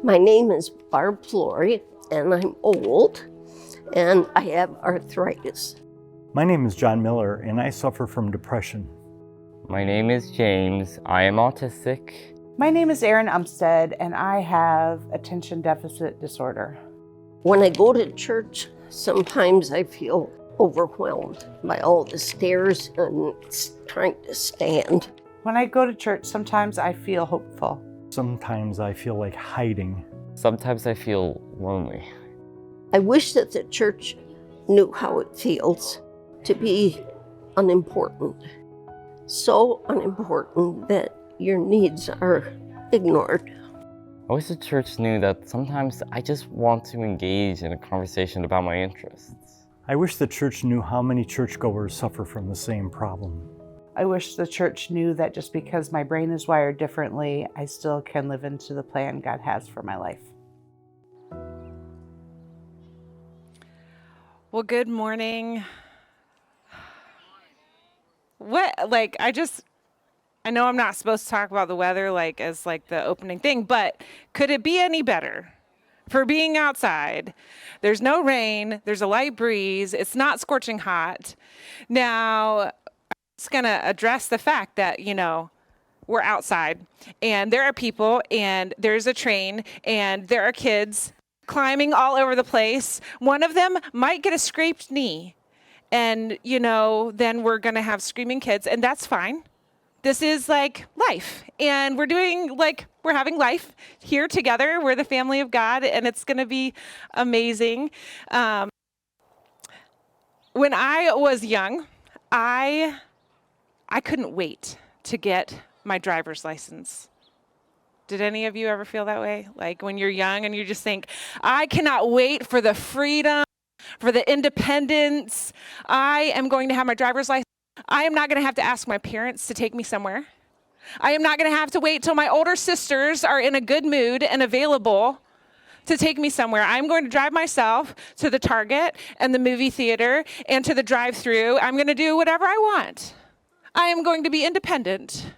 My name is Barb Flory, and I'm old, and I have arthritis. My name is John Miller, and I suffer from depression. My name is James. I am autistic. My name is Erin Umstead, and I have attention deficit disorder. When I go to church, sometimes I feel overwhelmed by all the stairs and trying to stand. When I go to church, sometimes I feel hopeful. Sometimes I feel like hiding. Sometimes I feel lonely. I wish that the church knew how it feels to be unimportant. So unimportant that your needs are ignored. I wish the church knew that sometimes I just want to engage in a conversation about my interests. I wish the church knew how many churchgoers suffer from the same problem. I wish the church knew that just because my brain is wired differently, I still can live into the plan God has for my life. Well, good morning. I know I'm not supposed to talk about the weather as the opening thing, but could it be any better for being outside? There's no rain, there's a light breeze, it's not scorching hot. Now, I'm just gonna address the fact that, we're outside and there are people and there's a train and there are kids climbing all over the place. One of them might get a scraped knee and, then we're gonna have screaming kids, and that's fine. This is life, and we're having life here together. We're the family of God, and it's going to be amazing. When I was young, I couldn't wait to get my driver's license. Did any of you ever feel that way? When you're young and you just think, I cannot wait for the freedom, for the independence. I am going to have my driver's license. I am not going to have to ask my parents to take me somewhere. I am not going to have to wait till my older sisters are in a good mood and available to take me somewhere. I'm going to drive myself to the Target and the movie theater and to the drive-thru. I'm going to do whatever I want. I am going to be independent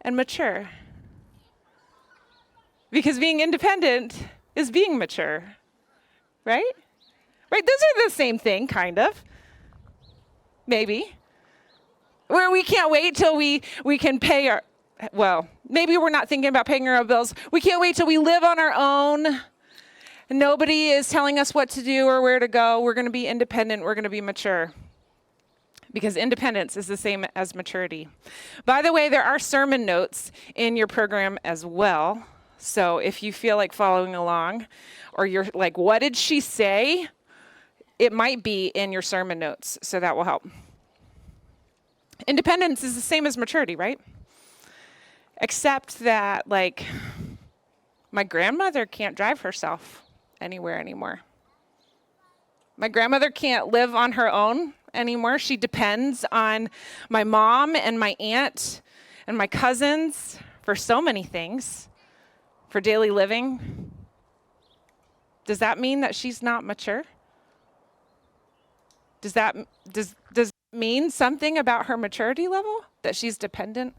and mature. Because being independent is being mature, right? Right? Those are the same thing, kind of. Maybe. Where we can't wait till we can pay maybe we're not thinking about paying our own bills. We can't wait till we live on our own. Nobody is telling us what to do or where to go. We're going to be independent. We're going to be mature. Because independence is the same as maturity. By the way, there are sermon notes in your program as well. So if you feel like following along, or you're like, what did she say? It might be in your sermon notes, so that will help. Independence is the same as maturity, right? Except that, my grandmother can't drive herself anywhere anymore. My grandmother can't live on her own anymore. She depends on my mom and my aunt and my cousins for so many things, for daily living. Does that mean that she's not mature? Does it mean something about her maturity level, that she's dependent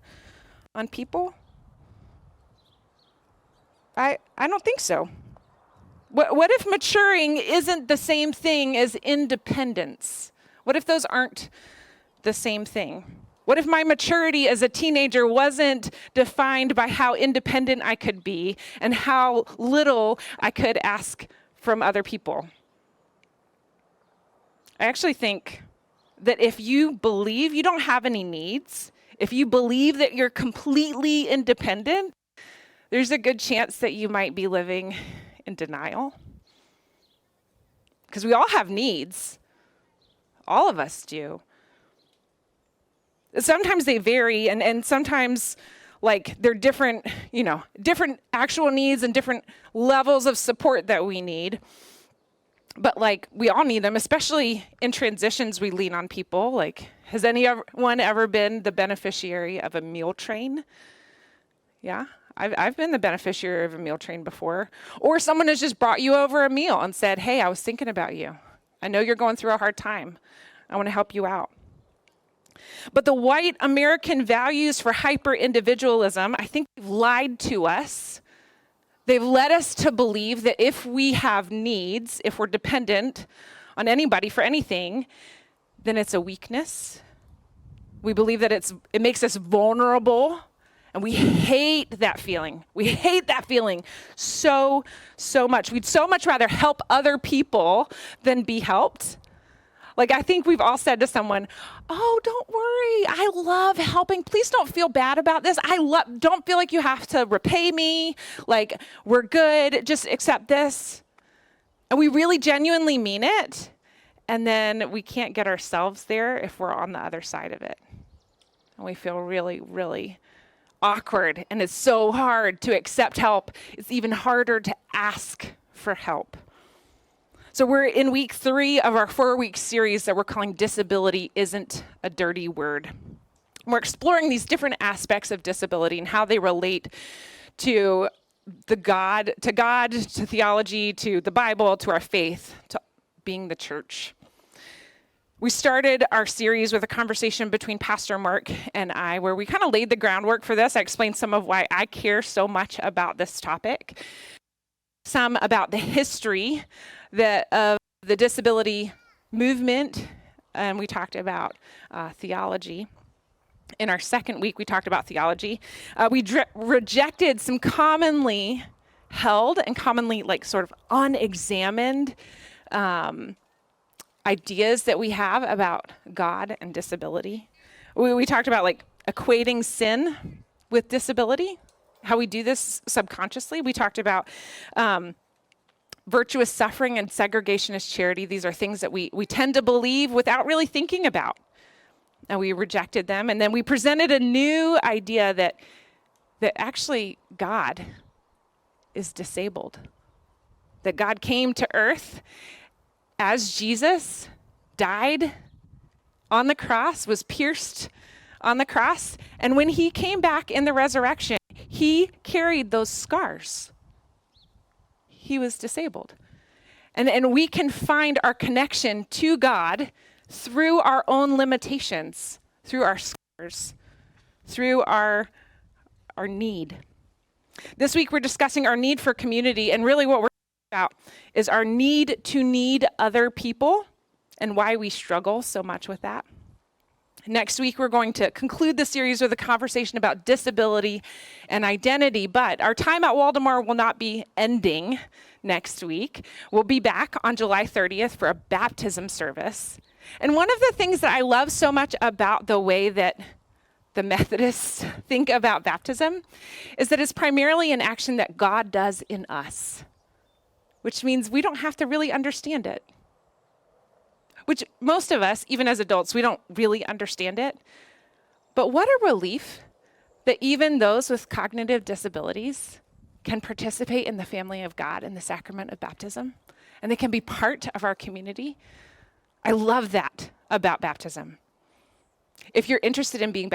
on people? I don't think so. What if maturing isn't the same thing as independence? What if those aren't the same thing? What if my maturity as a teenager wasn't defined by how independent I could be and how little I could ask from other people? I actually think that if you believe you don't have any needs, if you believe that you're completely independent, there's a good chance that you might be living in denial. Because we all have needs. All of us do. Sometimes they vary, and sometimes they're different, different actual needs and different levels of support that we need. But we all need them, especially in transitions. We lean on people. Has anyone ever been the beneficiary of a meal train? Yeah, I've been the beneficiary of a meal train before. Or someone has just brought you over a meal and said, hey, I was thinking about you. I know you're going through a hard time. I want to help you out. But the white American values for hyper-individualism, I think, lied to us They've led us to believe that if we have needs, if we're dependent on anybody for anything, then it's a weakness. We believe that it makes us vulnerable, and we hate that feeling. We hate that feeling so much. We'd so much rather help other people than be helped. Like, I think we've all said to someone, oh, don't worry, I love helping. Please don't feel bad about this. Don't feel like you have to repay me. Like, we're good, just accept this. And we really genuinely mean it. And then we can't get ourselves there if we're on the other side of it. And we feel really, really awkward. And it's so hard to accept help. It's even harder to ask for help. So we're in week 3 of our 4-week series that we're calling Disability Isn't a Dirty Word. We're exploring these different aspects of disability and how they relate to God, to theology, to the Bible, to our faith, to being the church. We started our series with a conversation between Pastor Mark and I, where we kind of laid the groundwork for this. I explained some of why I care so much about this topic, some about the history of the disability movement, and we talked about theology. In our second week, we talked about theology. We rejected some commonly held and commonly sort of unexamined ideas that we have about God and disability. We talked about equating sin with disability, how we do this subconsciously. We talked about virtuous suffering and segregationist charity. These are things that we tend to believe without really thinking about. And we rejected them. And then we presented a new idea that actually God is disabled. That God came to earth as Jesus died on the cross, was pierced on the cross. And when he came back in the resurrection, he carried those scars. He was disabled. And we can find our connection to God through our own limitations, through our scars, through our need. This week we're discussing our need for community, and really what we're talking about is our need to need other people and why we struggle so much with that. Next week, we're going to conclude the series with a conversation about disability and identity, but our time at Waldemar will not be ending next week. We'll be back on July 30th for a baptism service. And one of the things that I love so much about the way that the Methodists think about baptism is that it's primarily an action that God does in us, which means we don't have to really understand it. Which most of us, even as adults, we don't really understand it. But what a relief that even those with cognitive disabilities can participate in the family of God in the sacrament of baptism, and they can be part of our community. I love that about baptism. If you're interested in being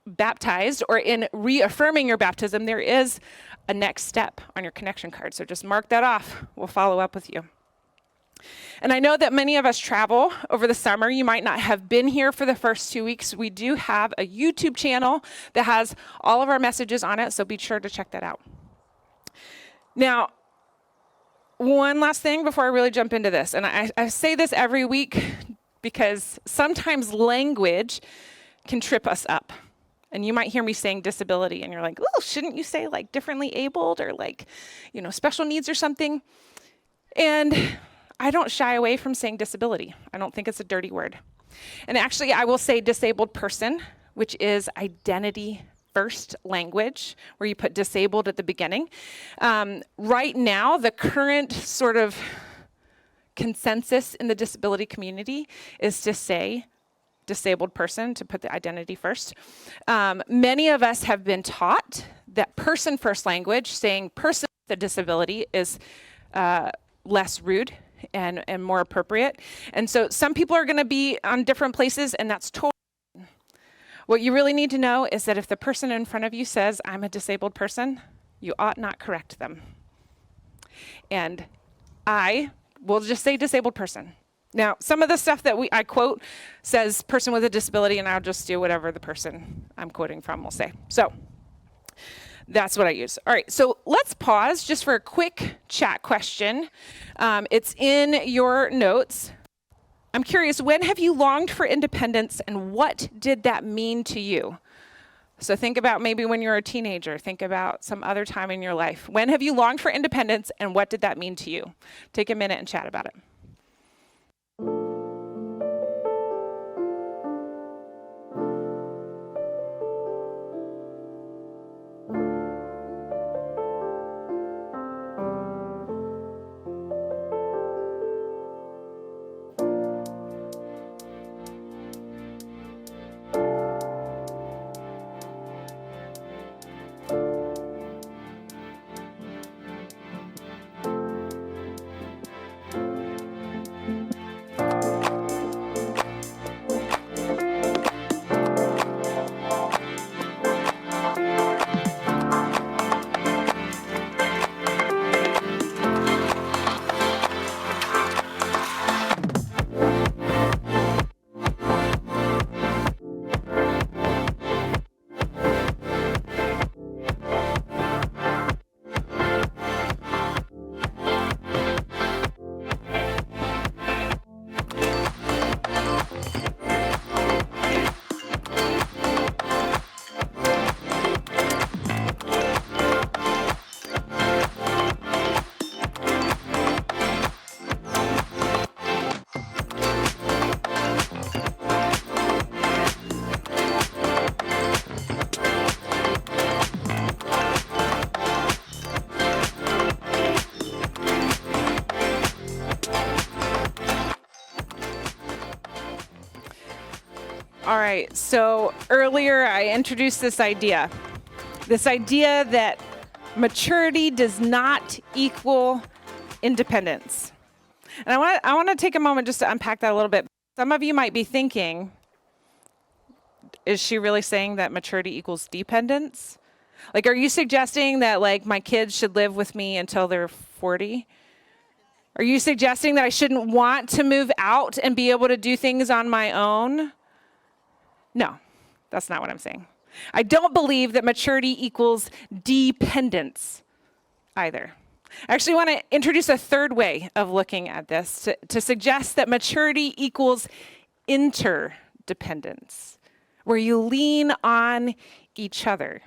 baptized or in reaffirming your baptism, there is a next step on your connection card. So just mark that off. We'll follow up with you. And I know that many of us travel over the summer. You might not have been here for the first 2 weeks. We do have a YouTube channel that has all of our messages on it, so be sure to check that out. Now, one last thing before I really jump into this, and I say this every week because sometimes language can trip us up. And you might hear me saying disability, and you're like, oh, shouldn't you say differently abled or special needs or something? And I don't shy away from saying disability. I don't think it's a dirty word. And actually, I will say disabled person, which is identity first language, where you put disabled at the beginning. Right now, the current sort of consensus in the disability community is to say disabled person, to put the identity first. Many of us have been taught that person first language, saying person with a disability, is less rude and more appropriate. And so some people are going to be on different places, and that's totally. What you really need to know is that if the person in front of you says, I'm a disabled person, you ought not correct them. And I will just say disabled person. Now, some of the stuff that I quote says person with a disability, and I'll just do whatever the person I'm quoting from will say. So That's what I use. All right, so let's pause just for a quick chat question. It's in your notes. I'm curious, when have you longed for independence and what did that mean to you? So think about maybe when you're a teenager, think about some other time in your life. When have you longed for independence and what did that mean to you? Take a minute and chat about it. All right, so earlier I introduced this idea that maturity does not equal independence. And I want to take a moment just to unpack that a little bit. Some of you might be thinking, is she really saying that maturity equals dependence? Like, are you suggesting that like my kids should live with me until they're 40? Are you suggesting that I shouldn't want to move out and be able to do things on my own? No, that's not what I'm saying. I don't believe that maturity equals dependence either. I actually want to introduce a third way of looking at this to suggest that maturity equals interdependence, where you lean on each other.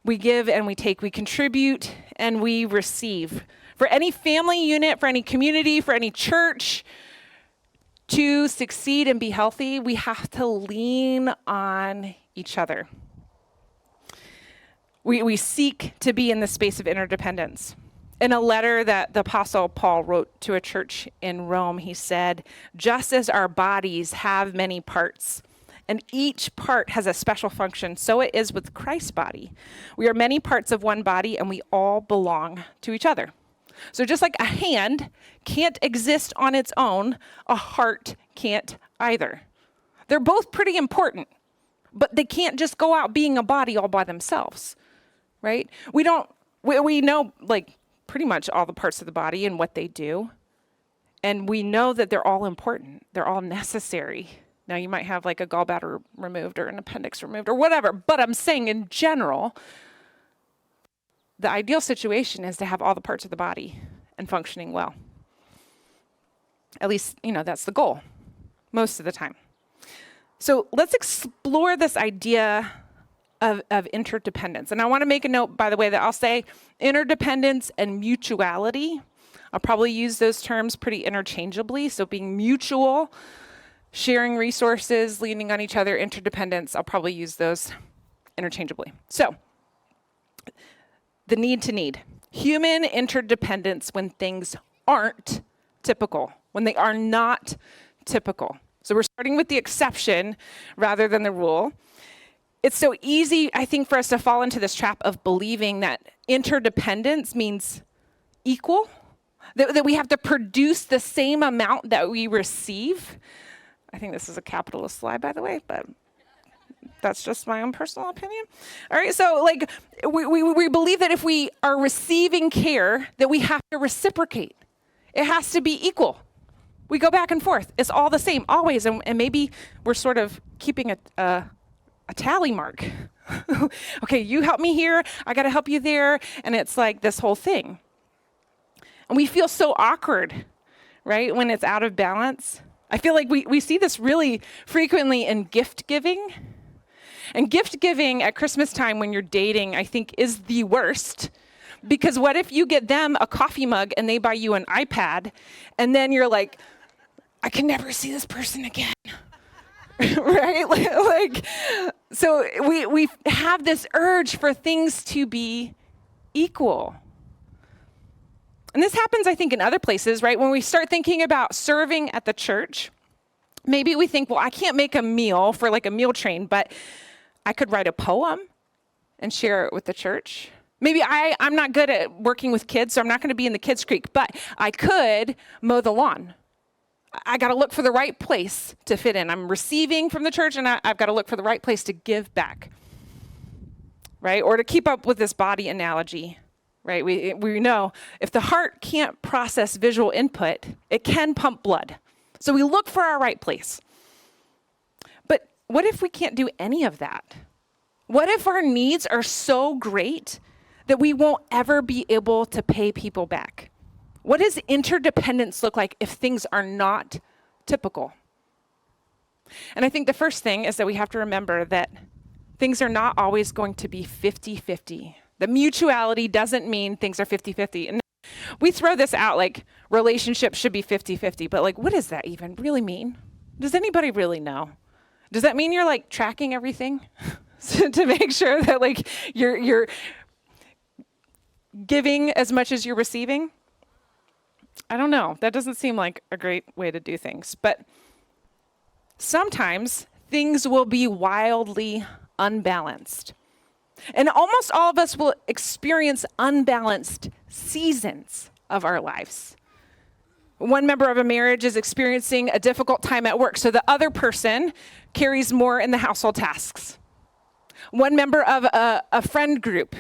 We give and we take, we contribute and we receive. For any family unit, for any community, for any church, to succeed and be healthy, we have to lean on each other. We seek to be in the space of interdependence. In a letter that the Apostle Paul wrote to a church in Rome, he said, just as our bodies have many parts, and each part has a special function, so it is with Christ's body. We are many parts of one body, and we all belong to each other. So just like a hand can't exist on its own, a heart can't either. They're both pretty important, but they can't just go out being a body all by themselves, right? We know like pretty much all the parts of the body and what they do, and we know that they're all important. They're all necessary. Now you might have like a gallbladder removed or an appendix removed or whatever, but I'm saying in general, the ideal situation is to have all the parts of the body and functioning well. At least, that's the goal most of the time. So let's explore this idea of interdependence. And I want to make a note, by the way, that I'll say interdependence and mutuality. I'll probably use those terms pretty interchangeably. So being mutual, sharing resources, leaning on each other, interdependence, I'll probably use those interchangeably. So the need to need. Human interdependence when things aren't typical, when they are not typical. So we're starting with the exception rather than the rule. It's so easy, I think, for us to fall into this trap of believing that interdependence means equal, that we have to produce the same amount that we receive. I think this is a capitalist slide, by the way, but that's just my own personal opinion. All right, so like we believe that if we are receiving care, that we have to reciprocate. It has to be equal. We go back and forth. It's all the same, always. And maybe we're sort of keeping a a tally mark. Okay, you help me here, I got to help you there. And it's like this whole thing. And we feel so awkward, right, when it's out of balance. I feel like we see this really frequently in gift giving. And gift giving at Christmas time when you're dating, I think, is the worst. Because what if you get them a coffee mug and they buy you an iPad, and then you're like, I can never see this person again. Right? Like, so we have this urge for things to be equal. And this happens, I think, in other places, right? When we start thinking about serving at the church, maybe we think, well, I can't make a meal for like a meal train, but I could write a poem and share it with the church. Maybe I'm not good at working with kids, so I'm not going to be in the kids' creek, but I could mow the lawn. I got to look for the right place to fit in. I'm receiving from the church, and I've got to look for the right place to give back, right? Or to keep up with this body analogy, right? We know if the heart can't process visual input, it can pump blood. So we look for our right place. But what if we can't do any of that? What if our needs are so great that we won't ever be able to pay people back? What does interdependence look like if things are not typical? And I think the first thing is that we have to remember that things are not always going to be 50-50. The mutuality doesn't mean things are 50-50. And we throw this out like relationships should be 50-50, but like, what does that even really mean? Does anybody really know? Does that mean you're like tracking everything to make sure that like you're giving as much as you're receiving? I don't know. That doesn't seem like a great way to do things. But sometimes things will be wildly unbalanced. And almost all of us will experience unbalanced seasons of our lives. One member of a marriage is experiencing a difficult time at work, so the other person carries more in the household tasks. One member of a friend group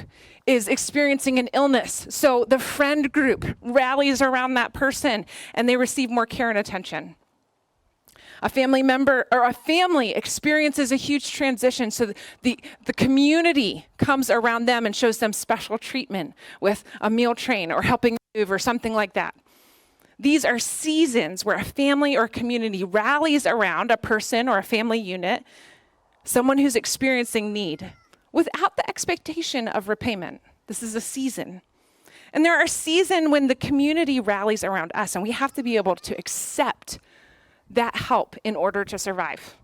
is experiencing an illness, so the friend group rallies around that person and they receive more care and attention. A family member or a family experiences a huge transition, so the community comes around them and shows them special treatment with a meal train or helping move or something like that. These are seasons where a family or a community rallies around a person or a family unit, someone who's experiencing need, without the expectation of repayment. This is a season. And there are seasons when the community rallies around us, and we have to be able to accept that help in order to survive.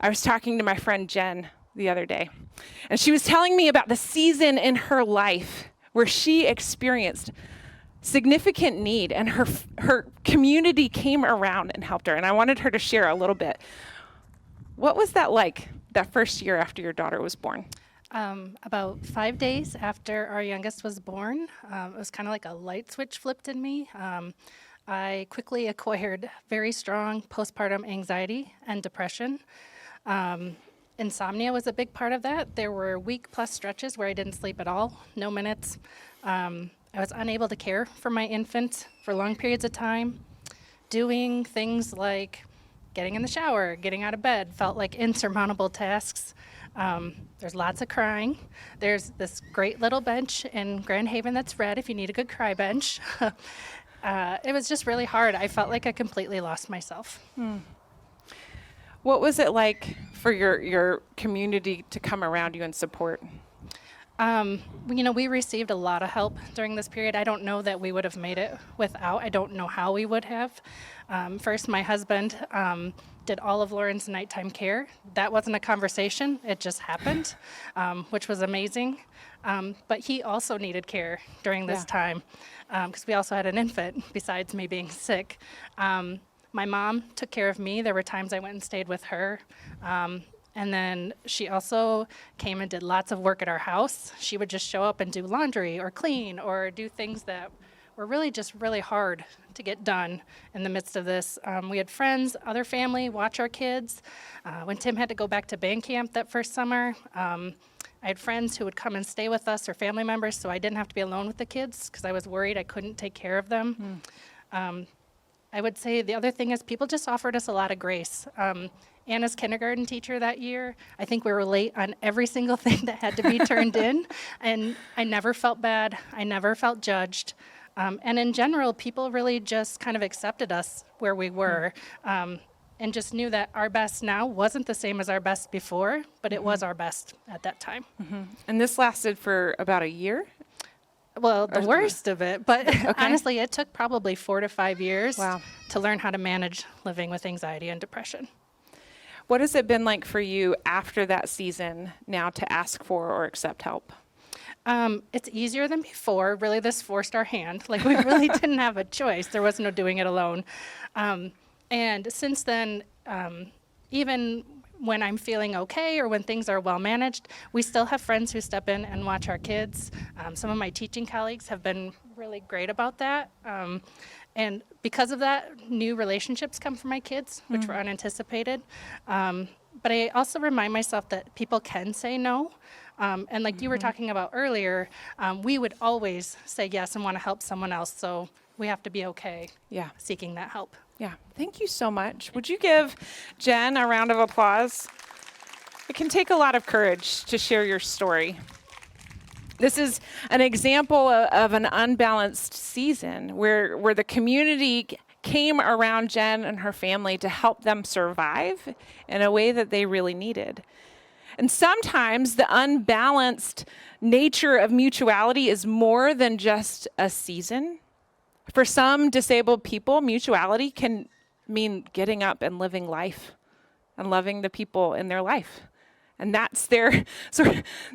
I was talking to my friend Jen the other day, and she was telling me about the season in her life where she experienced significant need, and her community came around and helped her. And I wanted her to share a little bit. What was that like, that first year after your daughter was born? About 5 days after our youngest was born, it was kind of like a light switch flipped in me. I quickly acquired very strong postpartum anxiety and depression. Insomnia was a big part of that. There were week-plus stretches where I didn't sleep at all, no minutes. I was unable to care for my infant for long periods of time. Doing things like getting in the shower, getting out of bed felt like insurmountable tasks. There's lots of crying. There's this great little bench in Grand Haven that's red if you need a good cry bench. It was just really hard. I felt like I completely lost myself. What was it like for your community to come around you and support? We received a lot of help during this period. I don't know that we would have made it without. I don't know how we would have. First, my husband did all of Lauren's nighttime care. That wasn't a conversation. It just happened, which was amazing. But he also needed care during this time because we also had an infant besides me being sick. My mom took care of me. There were times I went and stayed with her. And then she also came and did lots of work at our house. She would just show up and do laundry or clean or do things that were really just really hard to get done in the midst of this. We had friends, other family, watch our kids. When Tim had to go back to band camp that first summer, I had friends who would come and stay with us or family members so I didn't have to be alone with the kids because I was worried I couldn't take care of them. I would say the other thing is people just offered us a lot of grace. Anna's kindergarten teacher that year. I think we were late on every single thing that had to be turned in, and I never felt bad. I never felt judged. And in general, people really just kind of accepted us where we were, and just knew that our best now wasn't the same as our best before, but it was our best at that time. And this lasted for about a year? Well, the worst of it, but honestly, it took probably 4 to 5 years to learn how to manage living with anxiety and depression. What has it been like for you after that season now to ask for or accept help? It's easier than before. Really, this forced our hand. Like, we really didn't have a choice. There was no doing it alone. And since then, even when I'm feeling okay or when things are well managed, we still have friends who step in and watch our kids. Some of my teaching colleagues have been really great about that. And because of that, new relationships come from my kids, which were unanticipated. But I also remind myself that people can say no. And like you were talking about earlier, we would always say yes and want to help someone else. So we have to be okay seeking that help. Yeah, thank you so much. Would you give Jen a round of applause? It can take a lot of courage to share your story. This is an example of an unbalanced season where the community came around Jen and her family to help them survive in a way that they really needed. And sometimes the unbalanced nature of mutuality is more than just a season. For some disabled people, mutuality can mean getting up and living life and loving the people in their life. And that's their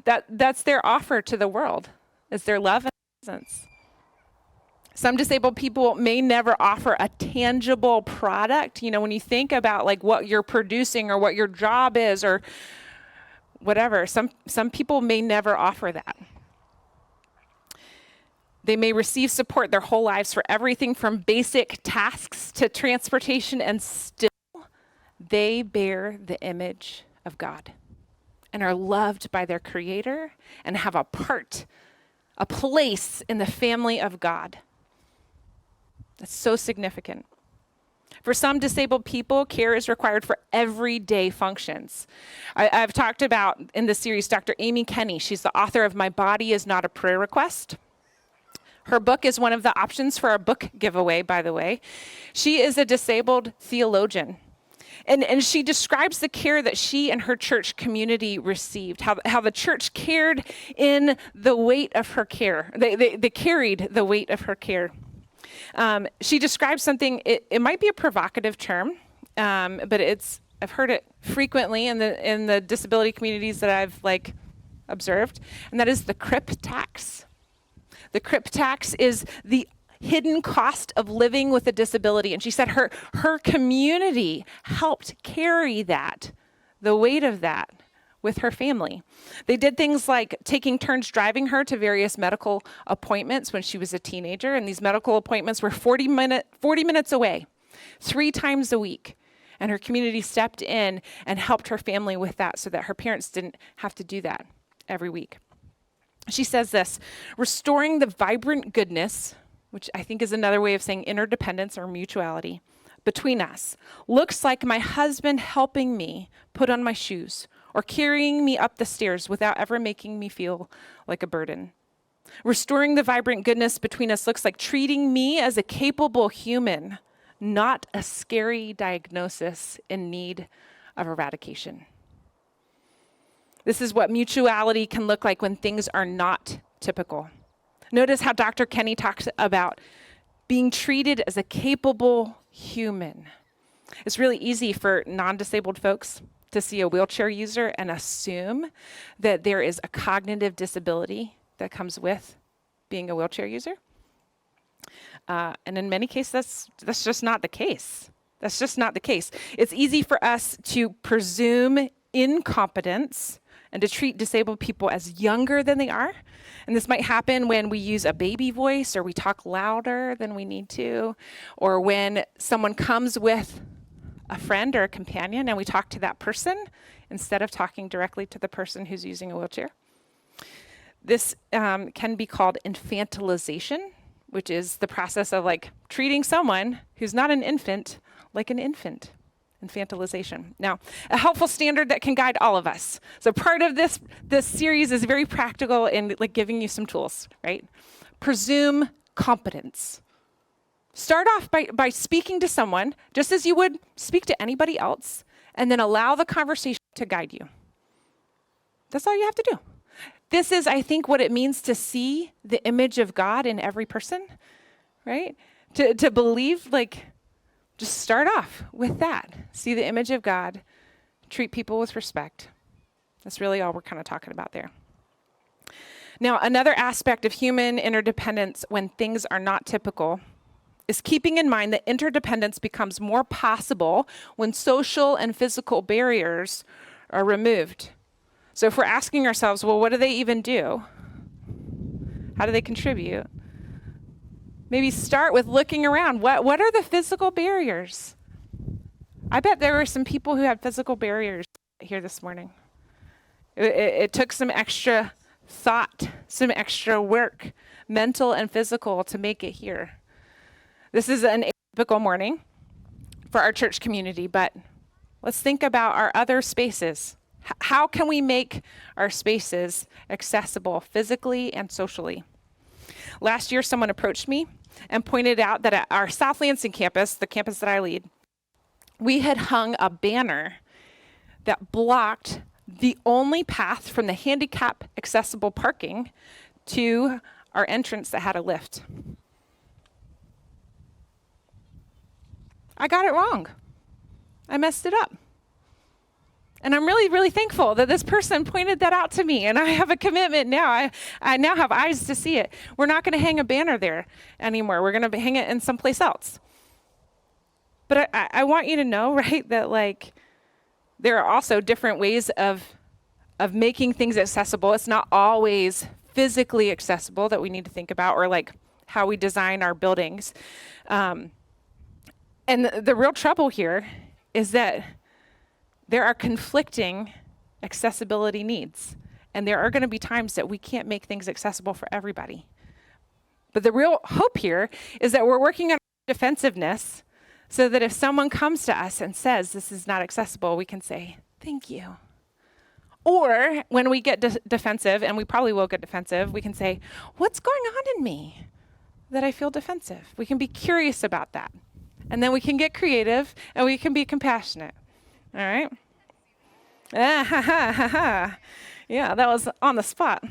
that's their offer to the world, is their love and presence. Some disabled people may never offer a tangible product. You know, when you think about like what you're producing or what your job is or whatever, some people may never offer that. They may receive support their whole lives for everything from basic tasks to transportation, and still they bear the image of God and are loved by their Creator and have a place in the family of God. That's so significant. For some disabled people, care is required for everyday functions. I've talked about in this series Dr. Amy Kenny. She's the author of My Body is Not a Prayer Request. Her book is one of the options for our book giveaway, by the way. She is a disabled theologian. And she describes the care that she and her church community received, how the church cared in the weight of her care. They carried the weight of her care. She describes something, it might be a provocative term, but I've heard it frequently in the disability communities that I've observed, and that is the crip tax. The crip tax is the hidden cost of living with a disability. And she said her community helped carry the weight of that with her family. They did things like taking turns driving her to various medical appointments when she was a teenager. And these medical appointments were 40 minutes away, 3 times a week. And her community stepped in and helped her family with that so that her parents didn't have to do that every week. She says this: restoring the vibrant goodness, which I think is another way of saying interdependence or mutuality, between us looks like my husband helping me put on my shoes or carrying me up the stairs without ever making me feel like a burden. Restoring the vibrant goodness between us looks like treating me as a capable human, not a scary diagnosis in need of eradication. This is what mutuality can look like when things are not typical. Notice how Dr. Kenny talks about being treated as a capable human. It's really easy for non-disabled folks to see a wheelchair user and assume that there is a cognitive disability that comes with being a wheelchair user. And in many cases, that's just not the case. That's just not the case. It's easy for us to presume incompetence and to treat disabled people as younger than they are. And this might happen when we use a baby voice or we talk louder than we need to, or when someone comes with a friend or a companion and we talk to that person instead of talking directly to the person who's using a wheelchair. This can be called infantilization, which is the process of treating someone who's not an infant like an infant. infantilization. Now, a helpful standard that can guide all of us. So part of this series is very practical in like giving you some tools, right? Presume competence. Start off by speaking to someone just as you would speak to anybody else, and then allow the conversation to guide you. That's all you have to do. This is, I think, what it means to see the image of God in every person, right? To believe, like, just start off with that. See the image of God, treat people with respect. That's really all we're kind of talking about there. Now, another aspect of human interdependence when things are not typical is keeping in mind that interdependence becomes more possible when social and physical barriers are removed. So if we're asking ourselves, well, what do they even do? How do they contribute? Maybe start with looking around. What are the physical barriers? I bet there were some people who had physical barriers here this morning. It took some extra thought, some extra work, mental and physical, to make it here. This is an atypical morning for our church community, but let's think about our other spaces. How can we make our spaces accessible physically and socially? Last year, someone approached me and pointed out that at our South Lansing campus, the campus that I lead, we had hung a banner that blocked the only path from the handicap accessible parking to our entrance that had a lift. I got it wrong. I messed it up. And I'm really, really thankful that this person pointed that out to me, and I have a commitment now. I now have eyes to see it. We're not going to hang a banner there anymore. We're going to hang it in someplace else. But I want you to know, right, that like there are also different ways of making things accessible. It's not always physically accessible that we need to think about, or like how we design our buildings. And the real trouble here is that there are conflicting accessibility needs. And there are going to be times that we can't make things accessible for everybody. But the real hope here is that we're working on defensiveness so that if someone comes to us and says this is not accessible, we can say, thank you. Or when we get defensive, and we probably will get defensive, we can say, what's going on in me that I feel defensive? We can be curious about that. And then we can get creative and we can be compassionate. All right? Yeah, that was on the spot,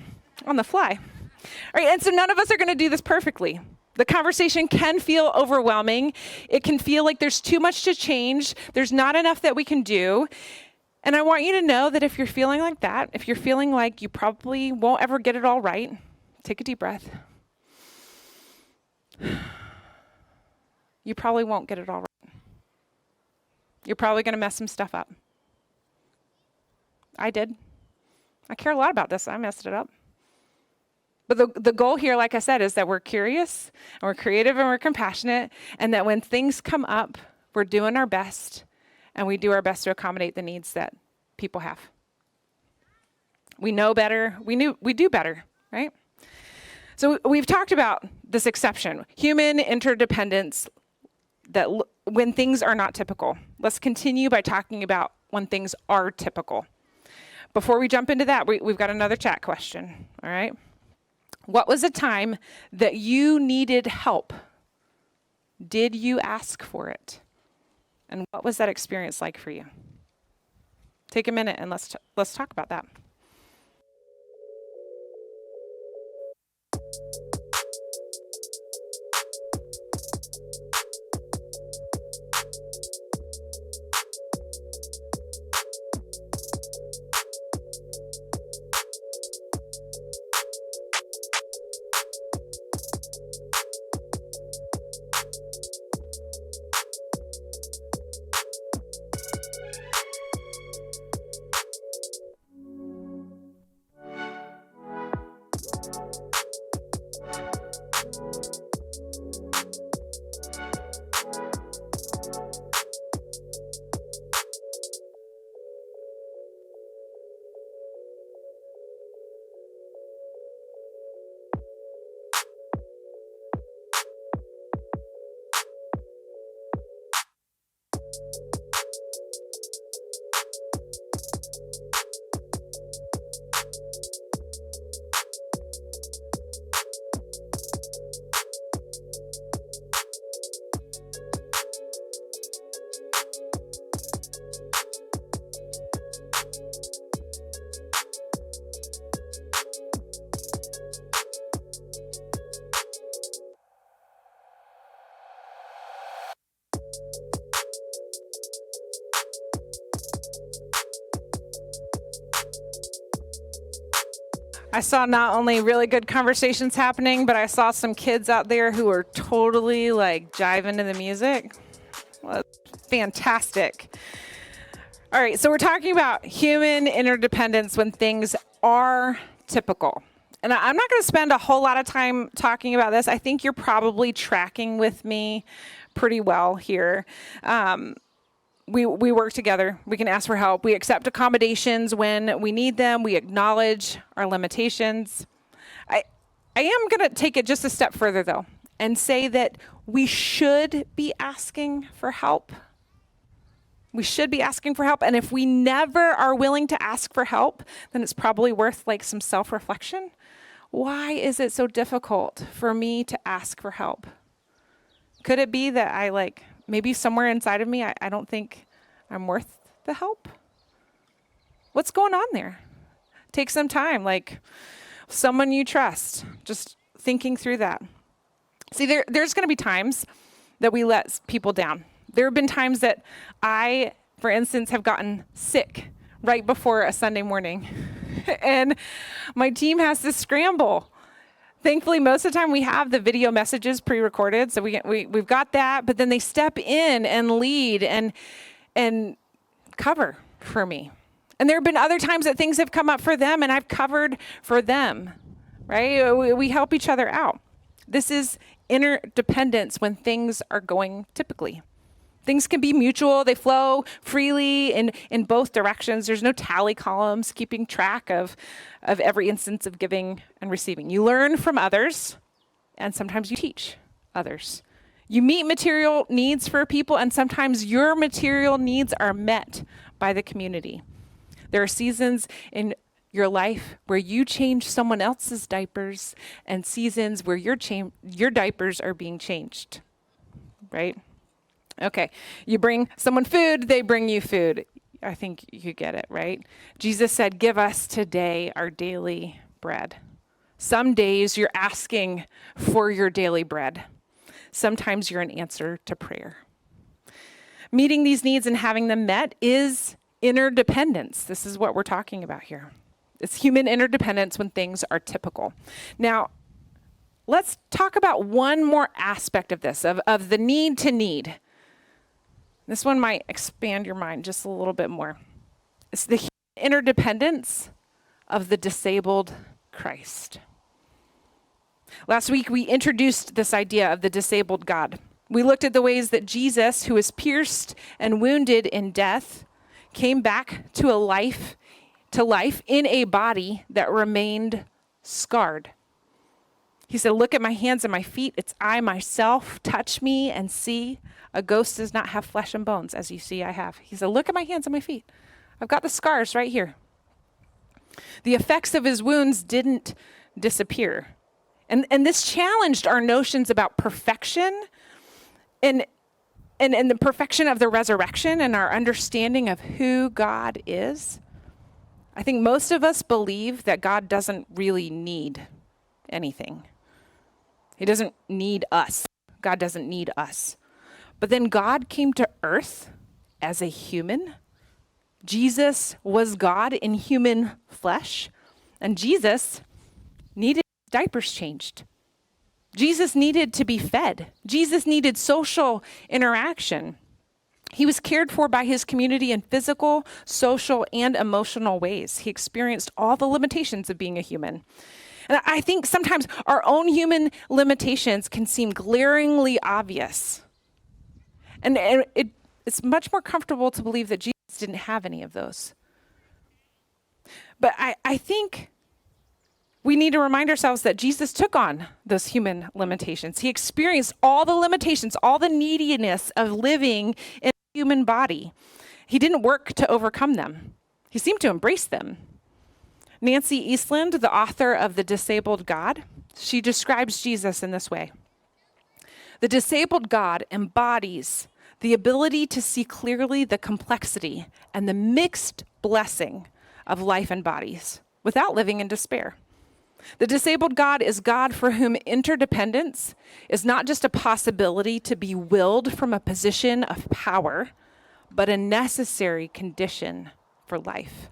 on the fly. All right, and so none of us are going to do this perfectly. The conversation can feel overwhelming. It can feel like there's too much to change. There's not enough that we can do. And I want you to know that if you're feeling like that, if you're feeling like you probably won't ever get it all right, take a deep breath. You probably won't get it all right. You're probably going to mess some stuff up. I did. I care a lot about this. I messed it up. But the goal here, like I said, is that we're curious, and we're creative, and we're compassionate, and that when things come up, we're doing our best, and we do our best to accommodate the needs that people have. We know better. We do better, right? So we've talked about this exception, human interdependence, that when things are not typical. Let's continue by talking about when things are typical. Before we jump into that, we've got another chat question, all right? What was a time that you needed help? Did you ask for it? And what was that experience like for you? Take a minute and let's talk about that. I saw not only really good conversations happening, but I saw some kids out there who were totally like jiving to the music. Well, fantastic. All right, so we're talking about human interdependence when things are typical. And I'm not going to spend a whole lot of time talking about this. I think you're probably tracking with me pretty well here. We work together. We can ask for help. We accept accommodations when we need them. We acknowledge our limitations. I am going to take it just a step further, though, and say that we should be asking for help. We should be asking for help. And if we never are willing to ask for help, then it's probably worth like some self-reflection. Why is it so difficult for me to ask for help? Could it be that maybe somewhere inside of me, I don't think I'm worth the help? What's going on there? Take some time, like someone you trust, just thinking through that. See, there's going to be times that we let people down. There have been times that I, for instance, have gotten sick right before a Sunday morning, and my team has to scramble. Thankfully, most of the time we have the video messages pre-recorded, so we've got that. But then they step in and lead and cover for me. And there have been other times that things have come up for them, and I've covered for them. Right? We help each other out. This is interdependence when things are going typically. Things can be mutual. They flow freely in both directions. There's no tally columns keeping track of every instance of giving and receiving. You learn from others, and sometimes you teach others. You meet material needs for people, and sometimes your material needs are met by the community. There are seasons in your life where you change someone else's diapers, and seasons where your diapers are being changed, right? Okay, you bring someone food, they bring you food. I think you get it, right? Jesus said, give us today our daily bread. Some days you're asking for your daily bread. Sometimes you're an answer to prayer. Meeting these needs and having them met is interdependence. This is what we're talking about here. It's human interdependence when things are typical. Now, let's talk about one more aspect of this, of the need to need. This one might expand your mind just a little bit more. It's the interdependence of the disabled Christ. Last week, we introduced this idea of the disabled God. We looked at the ways that Jesus, who was pierced and wounded in death, came back to life in a body that remained scarred. He said, look at my hands and my feet. It's I myself. Touch me and see. A ghost does not have flesh and bones, as you see I have. He said, look at my hands and my feet. I've got the scars right here. The effects of his wounds didn't disappear. And this challenged our notions about perfection and the perfection of the resurrection and our understanding of who God is. I think most of us believe that God doesn't really need anything. He doesn't need us. God doesn't need us. But then God came to earth as a human. Jesus was God in human flesh. And Jesus needed diapers changed. Jesus needed to be fed. Jesus needed social interaction. He was cared for by his community in physical, social, and emotional ways. He experienced all the limitations of being a human. And I think sometimes our own human limitations can seem glaringly obvious. And it's much more comfortable to believe that Jesus didn't have any of those. But I think we need to remind ourselves that Jesus took on those human limitations. He experienced all the limitations, all the neediness of living in a human body. He didn't work to overcome them. He seemed to embrace them. Nancy Eastland, the author of The Disabled God, she describes Jesus in this way. The disabled God embodies the ability to see clearly the complexity and the mixed blessing of life and bodies without living in despair. The disabled God is God for whom interdependence is not just a possibility to be willed from a position of power, but a necessary condition for life.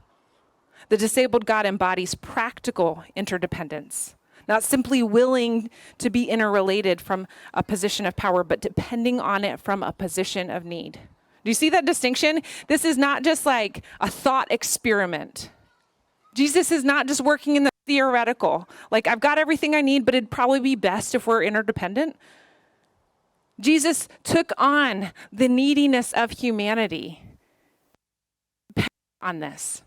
The disabled God embodies practical interdependence, not simply willing to be interrelated from a position of power, but depending on it from a position of need. Do you see that distinction? This is not just like a thought experiment. Jesus is not just working in the theoretical, like I've got everything I need, but it'd probably be best if we're interdependent. Jesus took on the neediness of humanity on this.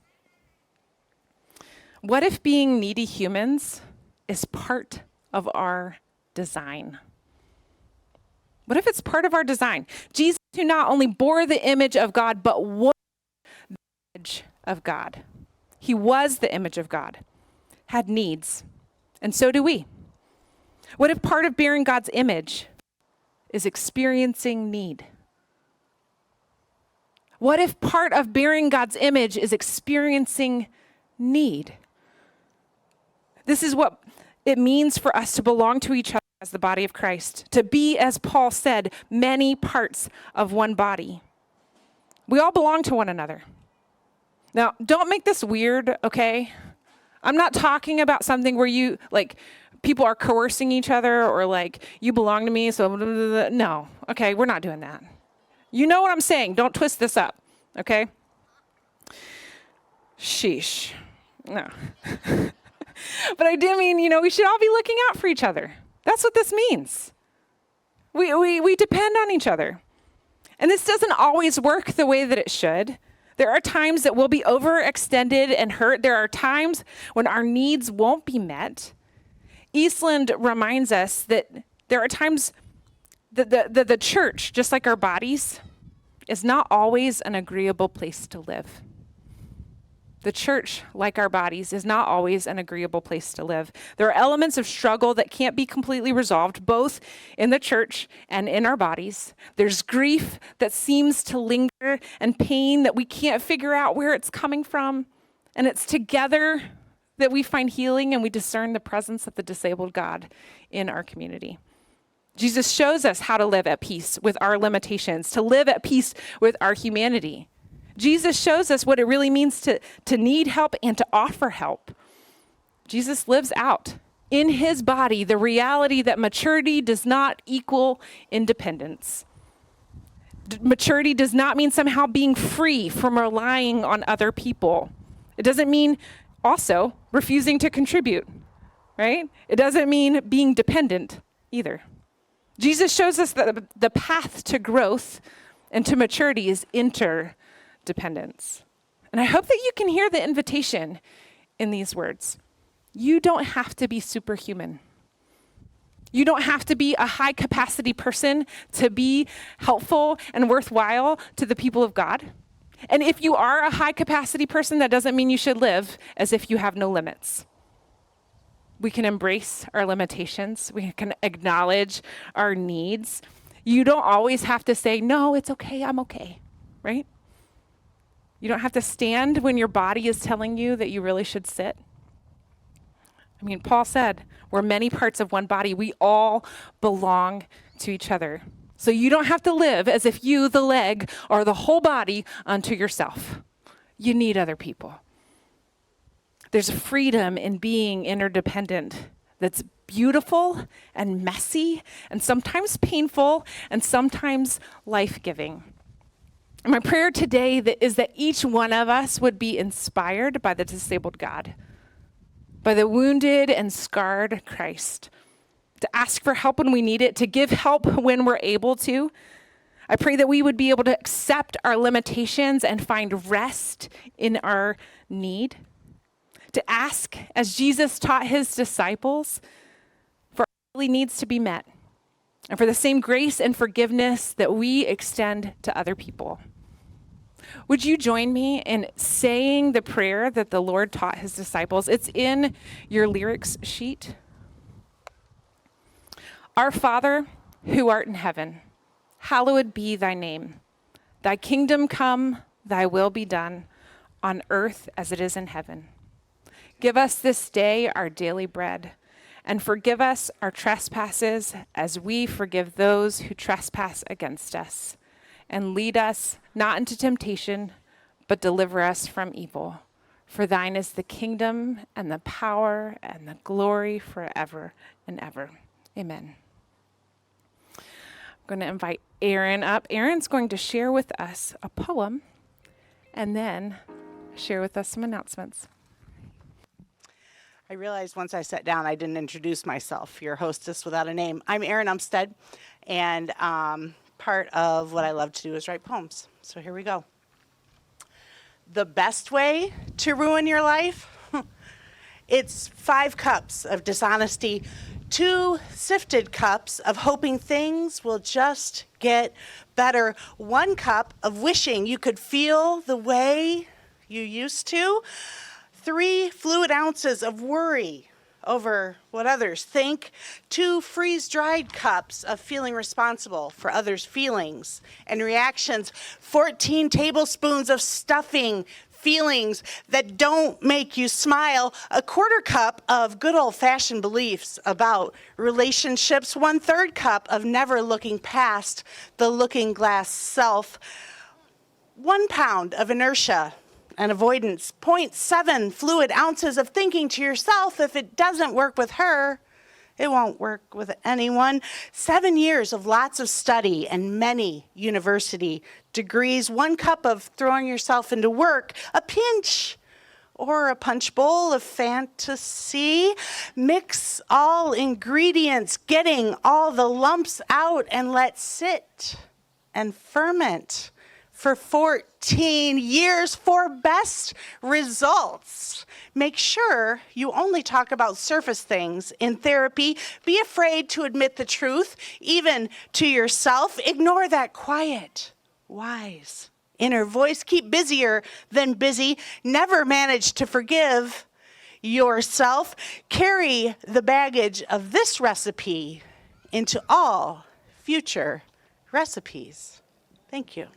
What if being needy humans is part of our design? What if it's part of our design? Jesus, who not only bore the image of God, but was the image of God. He was the image of God, had needs, and so do we. What if part of bearing God's image is experiencing need? What if part of bearing God's image is experiencing need? This is what it means for us to belong to each other as the body of Christ, to be, as Paul said, many parts of one body. We all belong to one another. Now, don't make this weird, okay? I'm not talking about something where you, like, people are coercing each other or like, you belong to me, so blah, blah, blah. No, okay, we're not doing that. You know what I'm saying. Don't twist this up, okay? Sheesh. No. But I do mean, we should all be looking out for each other. That's what this means. We depend on each other. And this doesn't always work the way that it should. There are times that we'll be overextended and hurt. There are times when our needs won't be met. Eastland reminds us that there are times that the church, just like our bodies, is not always an agreeable place to live. The church, like our bodies, is not always an agreeable place to live. There are elements of struggle that can't be completely resolved, both in the church and in our bodies. There's grief that seems to linger and pain that we can't figure out where it's coming from. And it's together that we find healing and we discern the presence of the disabled God in our community. Jesus shows us how to live at peace with our limitations, to live at peace with our humanity. Jesus shows us what it really means to need help and to offer help. Jesus lives out in his body the reality that maturity does not equal independence. Maturity does not mean somehow being free from relying on other people. It doesn't mean also refusing to contribute, right? It doesn't mean being dependent either. Jesus shows us that the path to growth and to maturity is interdependence. And I hope that you can hear the invitation in these words. You don't have to be superhuman. You don't have to be a high capacity person to be helpful and worthwhile to the people of God. And if you are a high capacity person, that doesn't mean you should live as if you have no limits. We can embrace our limitations. We can acknowledge our needs. You don't always have to say, no, it's okay, I'm okay, right? You don't have to stand when your body is telling you that you really should sit. I mean, Paul said, we're many parts of one body. We all belong to each other. So you don't have to live as if you, the leg, are the whole body unto yourself. You need other people. There's freedom in being interdependent that's beautiful and messy and sometimes painful and sometimes life-giving. And my prayer today is that each one of us would be inspired by the disabled God, by the wounded and scarred Christ, to ask for help when we need it, to give help when we're able to. I pray that we would be able to accept our limitations and find rest in our need, to ask, as Jesus taught his disciples, for our daily needs to be met, and for the same grace and forgiveness that we extend to other people. Would you join me in saying the prayer that the Lord taught his disciples? It's in your lyrics sheet. Our Father, who art in heaven, hallowed be thy name. Thy kingdom come, thy will be done, on earth as it is in heaven. Give us this day our daily bread, and forgive us our trespasses as we forgive those who trespass against us. And lead us not into temptation, but deliver us from evil. For thine is the kingdom and the power and the glory forever and ever. Amen. I'm going to invite Aaron up. Aaron's going to share with us a poem and then share with us some announcements. I realized once I sat down I didn't introduce myself, your hostess without a name. I'm Erin Umstead, and part of what I love to do is write poems. So here we go. The best way to ruin your life? It's 5 cups of dishonesty, 2 sifted cups of hoping things will just get better, 1 cup of wishing you could feel the way you used to, 3 fluid ounces of worry over what others think, 2 freeze-dried cups of feeling responsible for others' feelings and reactions, 14 tablespoons of stuffing feelings that don't make you smile, a 1/4 cup of good old-fashioned beliefs about relationships, 1/3 cup of never looking past the looking glass self, 1 pound of inertia and avoidance, 0.7 fluid ounces of thinking to yourself, if it doesn't work with her, it won't work with anyone. 7 years of lots of study and many university degrees, 1 cup of throwing yourself into work, a pinch or a punch bowl of fantasy. Mix all ingredients, getting all the lumps out, and let sit and ferment for 14 years for best results. Make sure you only talk about surface things in therapy. Be afraid to admit the truth, even to yourself. Ignore that quiet, wise inner voice. Keep busier than busy. Never manage to forgive yourself. Carry the baggage of this recipe into all future recipes. Thank you.